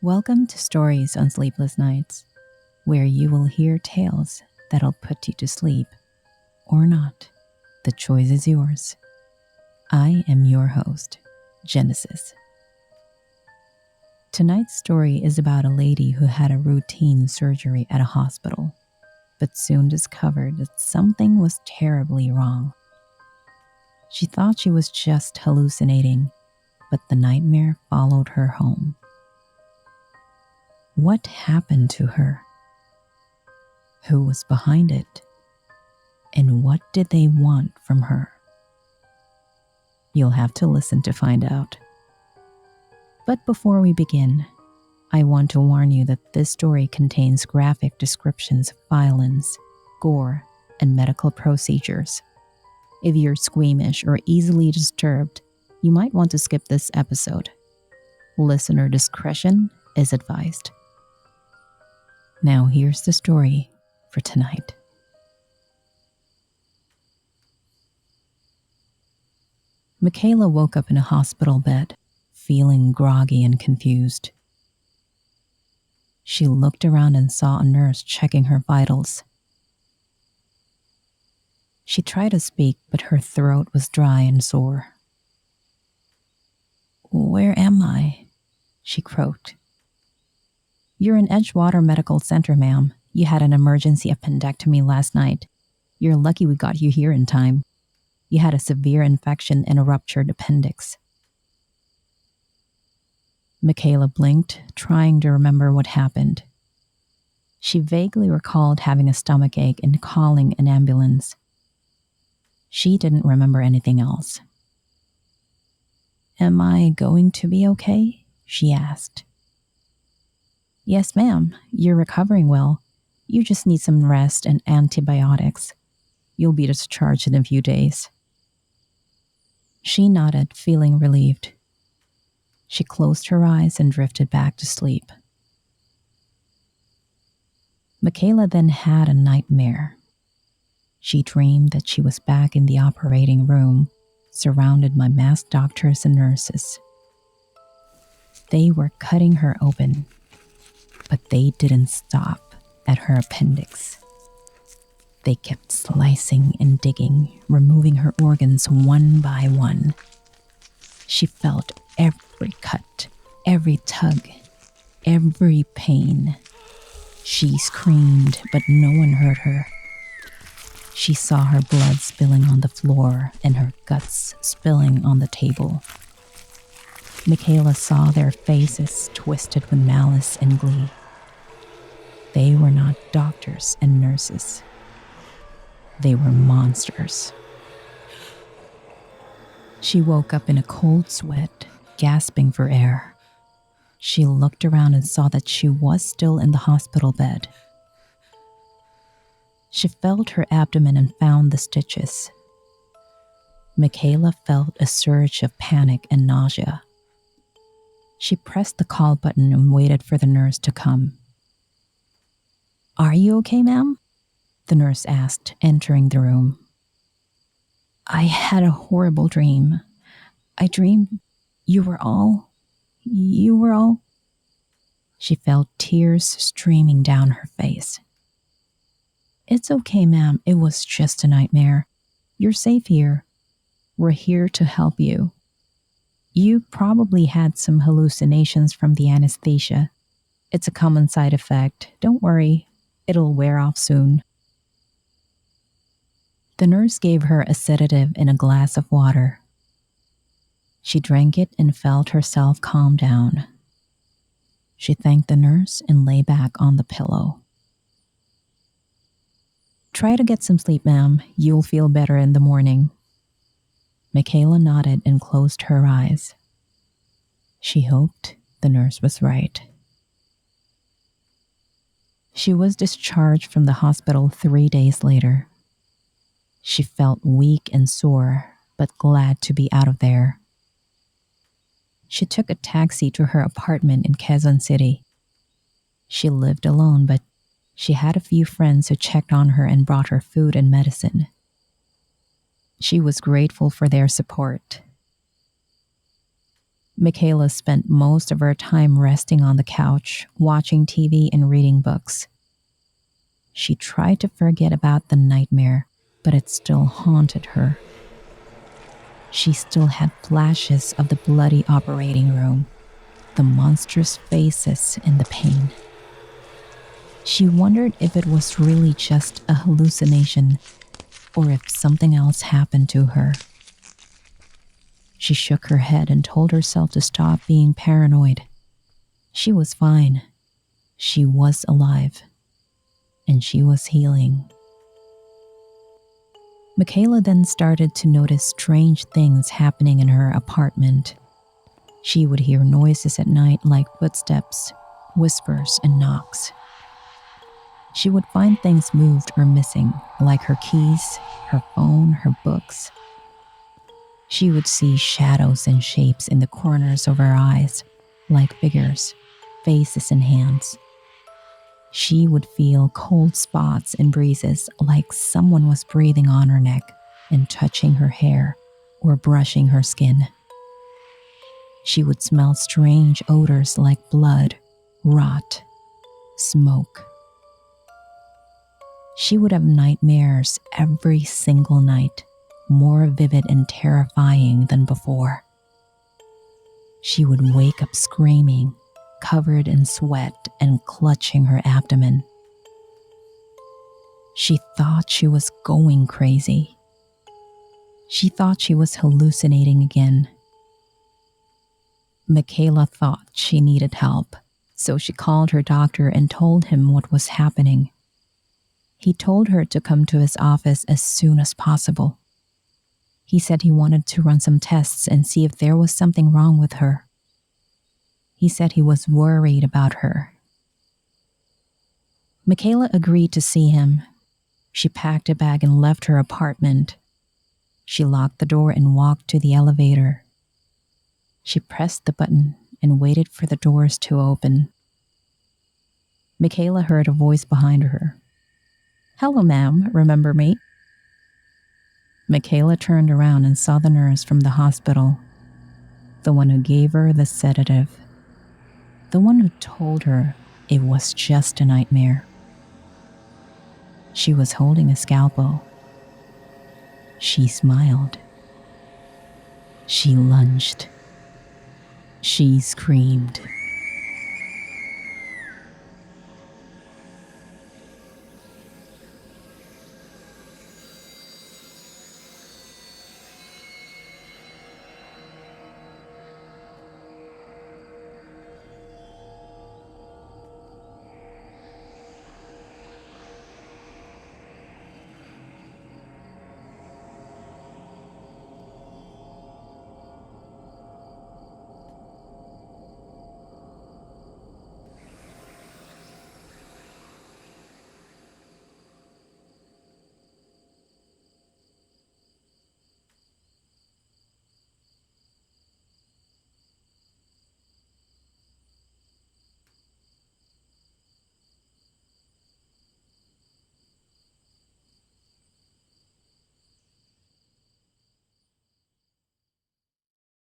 Welcome to Stories on Sleepless Nights, where you will hear tales that'll put you to sleep or not. The choice is yours. I am your host, Genesis. Tonight's story is about a lady who had a routine surgery at a hospital, but soon discovered that something was terribly wrong. She thought she was just hallucinating, but the nightmare followed her home. What happened to her? Who was behind it? And what did they want from her? You'll have to listen to find out. But before we begin, I want to warn you that this story contains graphic descriptions of violence, gore, and medical procedures. If you're squeamish or easily disturbed, you might want to skip this episode. Listener discretion is advised. Now here's the story for tonight. Mikaela woke up in a hospital bed, feeling groggy and confused. She looked around and saw a nurse checking her vitals. She tried to speak, but her throat was dry and sore. "Where am I?" she croaked. "You're in Edgewater Medical Center, ma'am. You had an emergency appendectomy last night. You're lucky we got you here in time. You had a severe infection and a ruptured appendix." Mikaela blinked, trying to remember what happened. She vaguely recalled having a stomachache and calling an ambulance. She didn't remember anything else. "Am I going to be okay?" she asked. "Yes, ma'am. You're recovering well. You just need some rest and antibiotics. You'll be discharged in a few days." She nodded, feeling relieved. She closed her eyes and drifted back to sleep. Mikaela then had a nightmare. She dreamed that she was back in the operating room, surrounded by masked doctors and nurses. They were cutting her open, but they didn't stop at her appendix. They kept slicing and digging, removing her organs one by one. She felt every cut, every tug, every pain. She screamed, but no one heard her. She saw her blood spilling on the floor and her guts spilling on the table. Mikaela saw their faces twisted with malice and glee. They were not doctors and nurses. They were monsters. She woke up in a cold sweat, gasping for air. She looked around and saw that she was still in the hospital bed. She felt her abdomen and found the stitches. Mikaela felt a surge of panic and nausea. She pressed the call button and waited for the nurse to come. "Are you okay, ma'am?" the nurse asked, entering the room. "I had a horrible dream. I dreamed you were all... She felt tears streaming down her face. "It's okay, ma'am. It was just a nightmare. You're safe here. We're here to help you. You probably had some hallucinations from the anesthesia. It's a common side effect. Don't worry. It'll wear off soon." The nurse gave her a sedative in a glass of water. She drank it and felt herself calm down. She thanked the nurse and lay back on the pillow. "Try to get some sleep, ma'am. You'll feel better in the morning." Mikaela nodded and closed her eyes. She hoped the nurse was right. She was discharged from the hospital 3 days later. She felt weak and sore, but glad to be out of there. She took a taxi to her apartment in Quezon City. She lived alone, but she had a few friends who checked on her and brought her food and medicine. She was grateful for their support. Mikaela spent most of her time resting on the couch, watching TV and reading books. She tried to forget about the nightmare, but it still haunted her. She still had flashes of the bloody operating room, the monstrous faces, and the pain. She wondered if it was really just a hallucination or if something else happened to her. She shook her head and told herself to stop being paranoid. She was fine. She was alive. And she was healing. Mikaela then started to notice strange things happening in her apartment. She would hear noises at night like footsteps, whispers, and knocks. She would find things moved or missing, like her keys, her phone, her books. She would see shadows and shapes in the corners of her eyes, like figures, faces, and hands. She would feel cold spots and breezes like someone was breathing on her neck and touching her hair or brushing her skin. She would smell strange odors like blood, rot, smoke. She would have nightmares every single night, more vivid and terrifying than before. She would wake up screaming, covered in sweat and clutching her abdomen. She thought she was going crazy. She thought she was hallucinating again. Mikaela thought she needed help, so she called her doctor and told him what was happening. He told her to come to his office as soon as possible. He said he wanted to run some tests and see if there was something wrong with her. He said he was worried about her. Mikaela agreed to see him. She packed a bag and left her apartment. She locked the door and walked to the elevator. She pressed the button and waited for the doors to open. Mikaela heard a voice behind her. "Hello, ma'am, remember me?" Mikaela turned around and saw the nurse from the hospital, the one who gave her the sedative, the one who told her it was just a nightmare. She was holding a scalpel. She smiled. She lunged. She screamed.